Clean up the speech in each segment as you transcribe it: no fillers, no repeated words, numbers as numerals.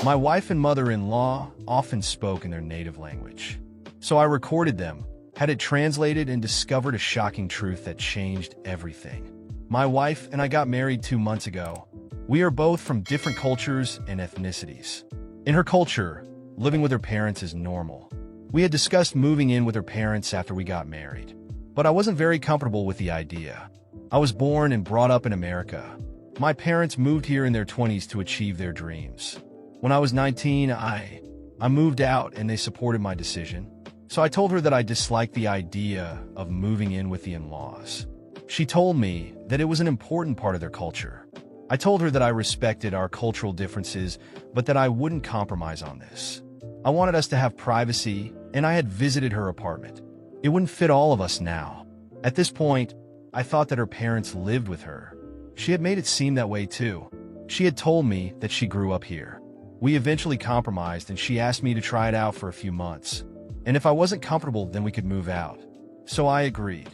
My wife and mother-in-law often spoke in their native language. So I recorded them, had it translated, and discovered a shocking truth that changed everything. My wife and I got married 2 months ago. We are both from different cultures and ethnicities. In her culture, living with her parents is normal. We had discussed moving in with her parents after we got married, but I wasn't very comfortable with the idea. I was born and brought up in America. My parents moved here in their 20s to achieve their dreams. When I was 19, I moved out and they supported my decision. So I told her that I disliked the idea of moving in with the in-laws. She told me that it was an important part of their culture. I told her that I respected our cultural differences, but that I wouldn't compromise on this. I wanted us to have privacy, and I had visited her apartment. It wouldn't fit all of us now. At this point, I thought that her parents lived with her. She had made it seem that way too. She had told me that she grew up here. We eventually compromised, and she asked me to try it out for a few months. And if I wasn't comfortable, then we could move out. So I agreed.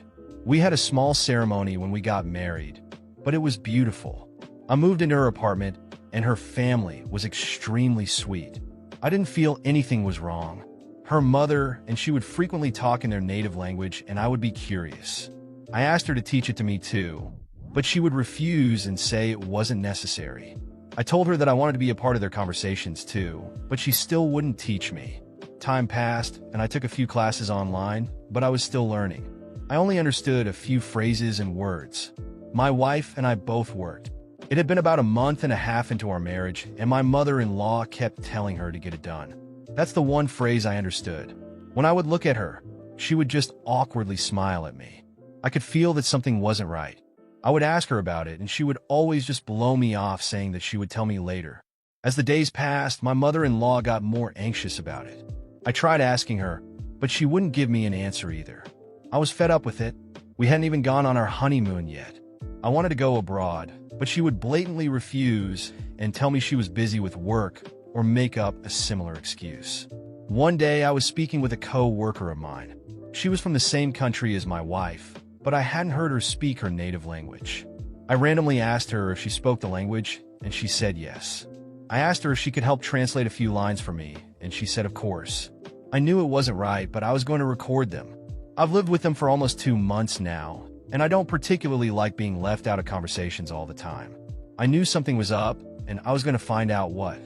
We had a small ceremony when we got married, but it was beautiful. I moved into her apartment, and her family was extremely sweet. I didn't feel anything was wrong. Her mother and she would frequently talk in their native language, and I would be curious. I asked her to teach it to me too, but she would refuse and say it wasn't necessary. I told her that I wanted to be a part of their conversations too, but she still wouldn't teach me. Time passed, and I took a few classes online, but I was still learning. I only understood a few phrases and words. My wife and I both worked. It had been about a month and a half into our marriage, and my mother-in-law kept telling her to get it done. That's the one phrase I understood. When I would look at her, she would just awkwardly smile at me. I could feel that something wasn't right. I would ask her about it, and she would always just blow me off, saying that she would tell me later. As the days passed, my mother-in-law got more anxious about it. I tried asking her, but she wouldn't give me an answer either. I was fed up with it. We hadn't even gone on our honeymoon yet. I wanted to go abroad, but she would blatantly refuse and tell me she was busy with work or make up a similar excuse. One day, I was speaking with a co-worker of mine. She was from the same country as my wife, but I hadn't heard her speak her native language. I randomly asked her if she spoke the language, and she said yes. I asked her if she could help translate a few lines for me, and she said of course. I knew it wasn't right, but I was going to record them. I've lived with them for almost 2 months now, and I don't particularly like being left out of conversations all the time. I knew something was up, and I was going to find out what.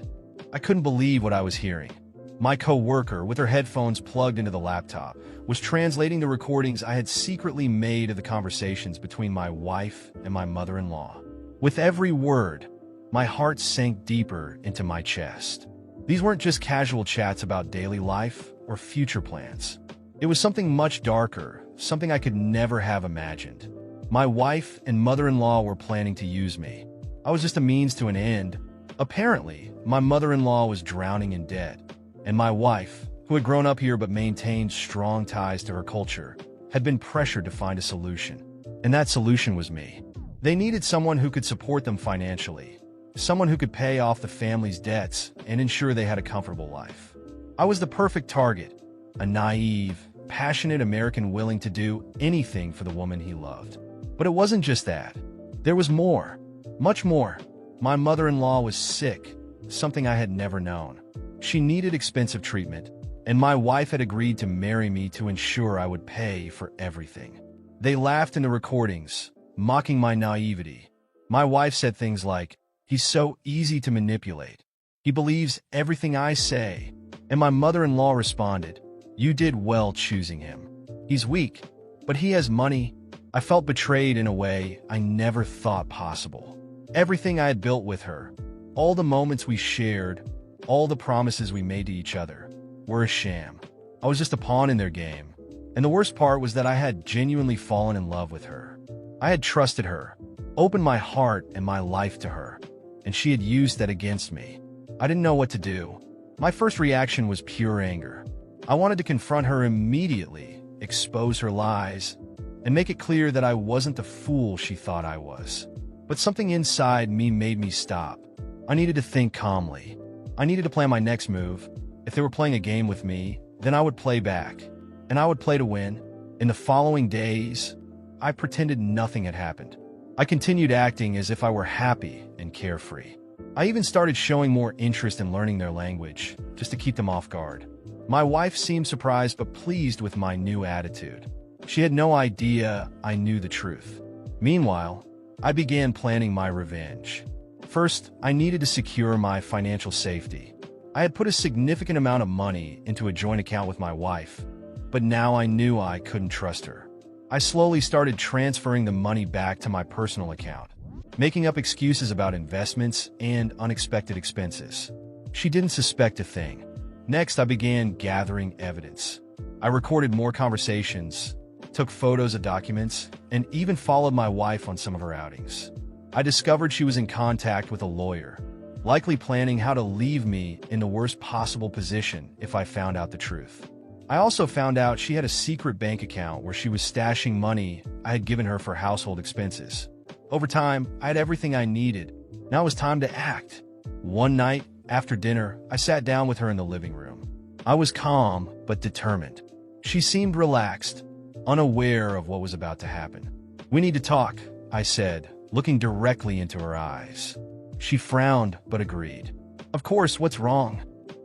I couldn't believe what I was hearing. My co-worker, with her headphones plugged into the laptop, was translating the recordings I had secretly made of the conversations between my wife and my mother-in-law. With every word, my heart sank deeper into my chest. These weren't just casual chats about daily life or future plans. It was something much darker, something I could never have imagined. My wife and mother-in-law were planning to use me. I was just a means to an end. Apparently, my mother-in-law was drowning in debt, and my wife, who had grown up here but maintained strong ties to her culture, had been pressured to find a solution. And that solution was me. They needed someone who could support them financially, someone who could pay off the family's debts and ensure they had a comfortable life. I was the perfect target, a naive, passionate American willing to do anything for the woman he loved. But it wasn't just that. There was more, much more. My mother-in-law was sick, something I had never known. She needed expensive treatment, and my wife had agreed to marry me to ensure I would pay for everything. They laughed in the recordings, mocking my naivety. My wife said things like, "He's so easy to manipulate. He believes everything I say." And my mother-in-law responded, "You did well choosing him. He's weak, but he has money." I felt betrayed in a way I never thought possible. Everything I had built with her, all the moments we shared, all the promises we made to each other, were a sham. I was just a pawn in their game. And the worst part was that I had genuinely fallen in love with her. I had trusted her, opened my heart and my life to her, and she had used that against me. I didn't know what to do. My first reaction was pure anger. I wanted to confront her immediately, expose her lies, and make it clear that I wasn't the fool she thought I was. But something inside me made me stop. I needed to think calmly. I needed to plan my next move. If they were playing a game with me, then I would play back, and I would play to win. In the following days, I pretended nothing had happened. I continued acting as if I were happy and carefree. I even started showing more interest in learning their language, just to keep them off guard. My wife seemed surprised but pleased with my new attitude. She had no idea I knew the truth. Meanwhile, I began planning my revenge. First, I needed to secure my financial safety. I had put a significant amount of money into a joint account with my wife, but now I knew I couldn't trust her. I slowly started transferring the money back to my personal account, making up excuses about investments and unexpected expenses. She didn't suspect a thing. Next, I began gathering evidence. I recorded more conversations, took photos of documents, and even followed my wife on some of her outings. I discovered she was in contact with a lawyer, likely planning how to leave me in the worst possible position if I found out the truth. I also found out she had a secret bank account where she was stashing money I had given her for household expenses. Over time, I had everything I needed. Now it was time to act. One night, after dinner, I sat down with her in the living room. I was calm but determined. She seemed relaxed, unaware of what was about to happen. "We need to talk," I said, looking directly into her eyes. She frowned but agreed. "Of course, what's wrong?"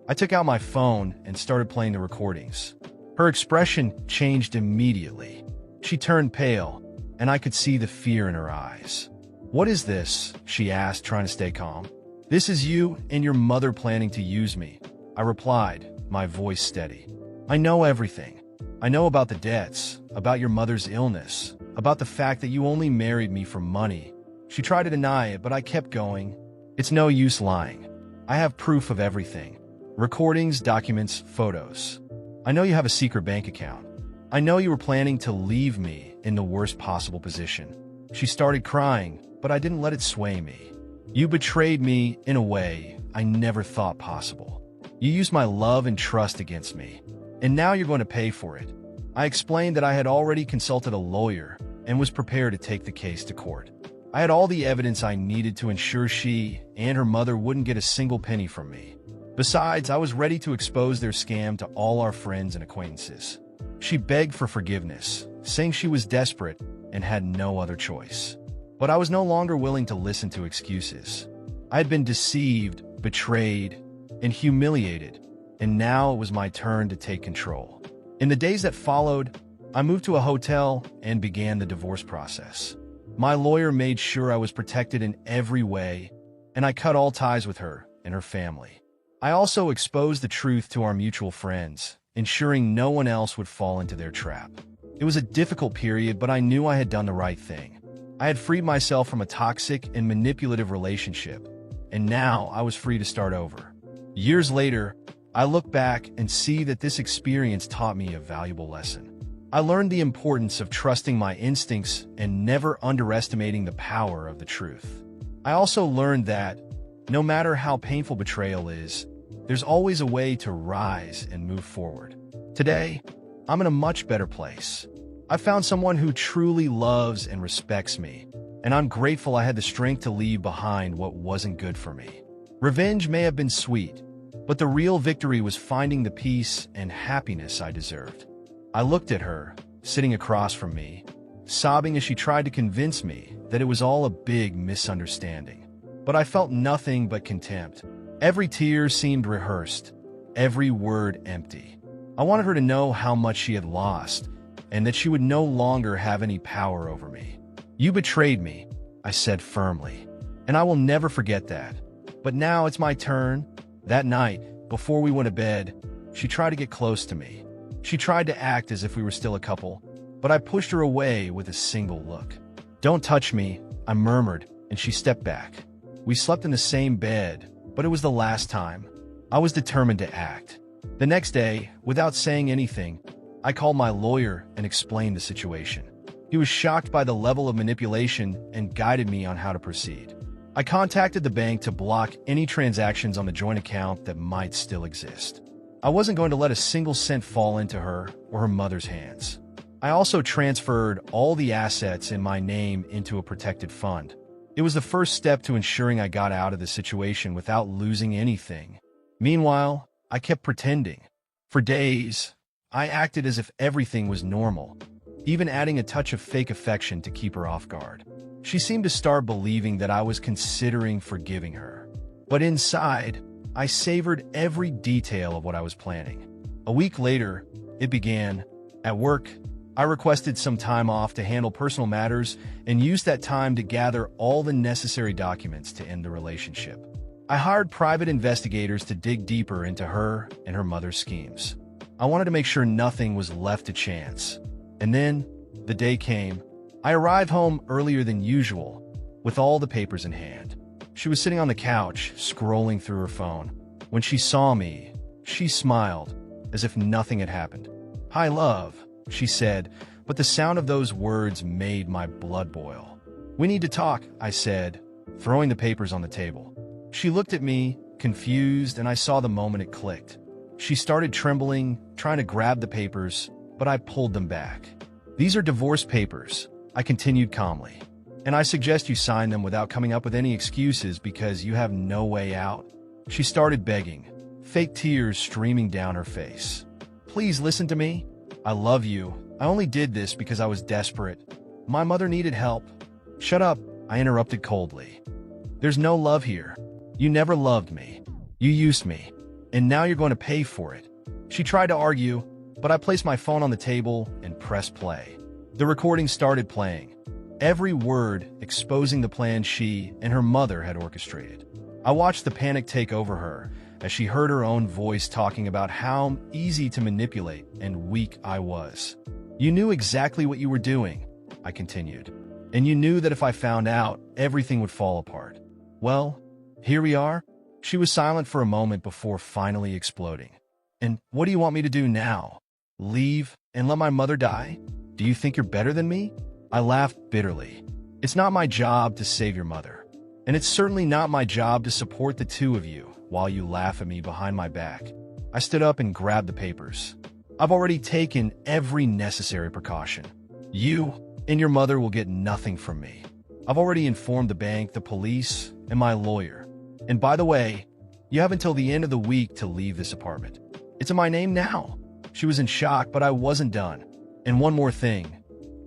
I took out my phone and started playing the recordings. Her expression changed immediately. She turned pale, and I could see the fear in her eyes. "What is this?" she asked, trying to stay calm. "This is you and your mother planning to use me," I replied, my voice steady. "I know everything. I know about the debts, about your mother's illness, about the fact that you only married me for money." She tried to deny it, but I kept going. "It's no use lying. I have proof of everything. Recordings, documents, photos. I know you have a secret bank account. I know you were planning to leave me in the worst possible position." She started crying, but I didn't let it sway me. "You betrayed me in a way I never thought possible. You used my love and trust against me, and now you're going to pay for it." I explained that I had already consulted a lawyer and was prepared to take the case to court. I had all the evidence I needed to ensure she and her mother wouldn't get a single penny from me. Besides, I was ready to expose their scam to all our friends and acquaintances. She begged for forgiveness, saying she was desperate and had no other choice. But I was no longer willing to listen to excuses. I had been deceived, betrayed, and humiliated, and now it was my turn to take control. In the days that followed, I moved to a hotel and began the divorce process. My lawyer made sure I was protected in every way, and I cut all ties with her and her family. I also exposed the truth to our mutual friends, ensuring no one else would fall into their trap. It was a difficult period, but I knew I had done the right thing. I had freed myself from a toxic and manipulative relationship, and now I was free to start over. Years later, I look back and see that this experience taught me a valuable lesson. I learned the importance of trusting my instincts and never underestimating the power of the truth. I also learned that, no matter how painful betrayal is, there's always a way to rise and move forward. Today, I'm in a much better place. I found someone who truly loves and respects me, and I'm grateful I had the strength to leave behind what wasn't good for me. Revenge may have been sweet, but the real victory was finding the peace and happiness I deserved. I looked at her, sitting across from me, sobbing as she tried to convince me that it was all a big misunderstanding. But I felt nothing but contempt. Every tear seemed rehearsed, every word empty. I wanted her to know how much she had lost, and that she would no longer have any power over me. "You betrayed me," I said firmly, "and I will never forget that. But now it's my turn." That night, before we went to bed, she tried to get close to me. She tried to act as if we were still a couple, but I pushed her away with a single look. "Don't touch me," I murmured, and she stepped back. We slept in the same bed, but it was the last time. I was determined to act. The next day, without saying anything, I called my lawyer and explained the situation. He was shocked by the level of manipulation and guided me on how to proceed. I contacted the bank to block any transactions on the joint account that might still exist. I wasn't going to let a single cent fall into her or her mother's hands. I also transferred all the assets in my name into a protected fund. It was the first step to ensuring I got out of the situation without losing anything. Meanwhile, I kept pretending. For days, I acted as if everything was normal, even adding a touch of fake affection to keep her off guard. She seemed to start believing that I was considering forgiving her. But inside, I savored every detail of what I was planning. A week later, it began. At work, I requested some time off to handle personal matters and used that time to gather all the necessary documents to end the relationship. I hired private investigators to dig deeper into her and her mother's schemes. I wanted to make sure nothing was left to chance. And then, the day came. I arrived home earlier than usual, with all the papers in hand. She was sitting on the couch, scrolling through her phone. When she saw me, she smiled, as if nothing had happened. "Hi, love," she said, but the sound of those words made my blood boil. "We need to talk," I said, throwing the papers on the table. She looked at me, confused, and I saw the moment it clicked. She started trembling, trying to grab the papers, but I pulled them back. "These are divorce papers," I continued calmly, "and I suggest you sign them without coming up with any excuses because you have no way out." She started begging, fake tears streaming down her face. "Please listen to me. I love you. I only did this because I was desperate. My mother needed help." "Shut up," I interrupted coldly. "There's no love here. You never loved me. You used me. And now you're going to pay for it." She tried to argue, but I placed my phone on the table and pressed play. The recording started playing, every word exposing the plan she and her mother had orchestrated. I watched the panic take over her as she heard her own voice talking about how easy to manipulate and weak I was. "You knew exactly what you were doing," I continued, "and you knew that if I found out, everything would fall apart. Well, here we are." She was silent for a moment before finally exploding. "And what do you want me to do now? Leave and let my mother die? Do you think you're better than me?" I laughed bitterly. "It's not my job to save your mother. And it's certainly not my job to support the two of you while you laugh at me behind my back." I stood up and grabbed the papers. "I've already taken every necessary precaution. You and your mother will get nothing from me. I've already informed the bank, the police, and my lawyer. And by the way, you have until the end of the week to leave this apartment. It's in my name now." She was in shock, but I wasn't done. "And one more thing.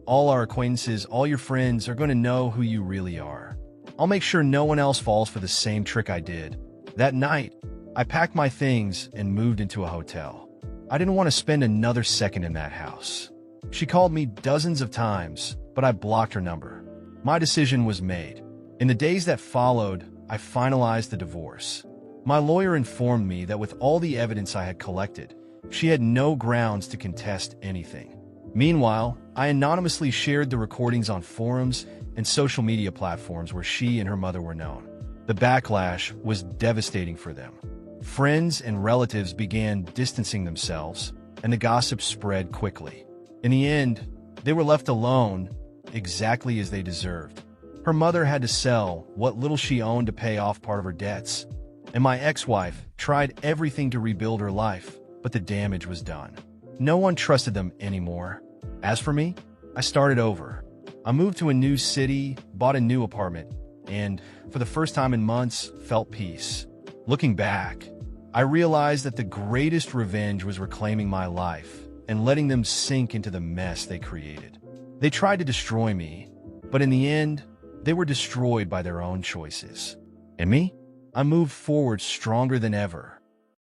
All our acquaintances, all your friends are going to know who you really are. I'll make sure no one else falls for the same trick I did." That night, I packed my things and moved into a hotel. I didn't want to spend another second in that house. She called me dozens of times, but I blocked her number. My decision was made. In the days that followed, I finalized the divorce. My lawyer informed me that with all the evidence I had collected, she had no grounds to contest anything. Meanwhile, I anonymously shared the recordings on forums and social media platforms where she and her mother were known. The backlash was devastating for them. Friends and relatives began distancing themselves, and the gossip spread quickly. In the end, they were left alone, exactly as they deserved. Her mother had to sell what little she owned to pay off part of her debts, and my ex-wife tried everything to rebuild her life, but the damage was done. No one trusted them anymore. As for me, I started over. I moved to a new city, bought a new apartment, and, for the first time in months, felt peace. Looking back, I realized that the greatest revenge was reclaiming my life and letting them sink into the mess they created. They tried to destroy me, but in the end, they were destroyed by their own choices. And me? I moved forward stronger than ever.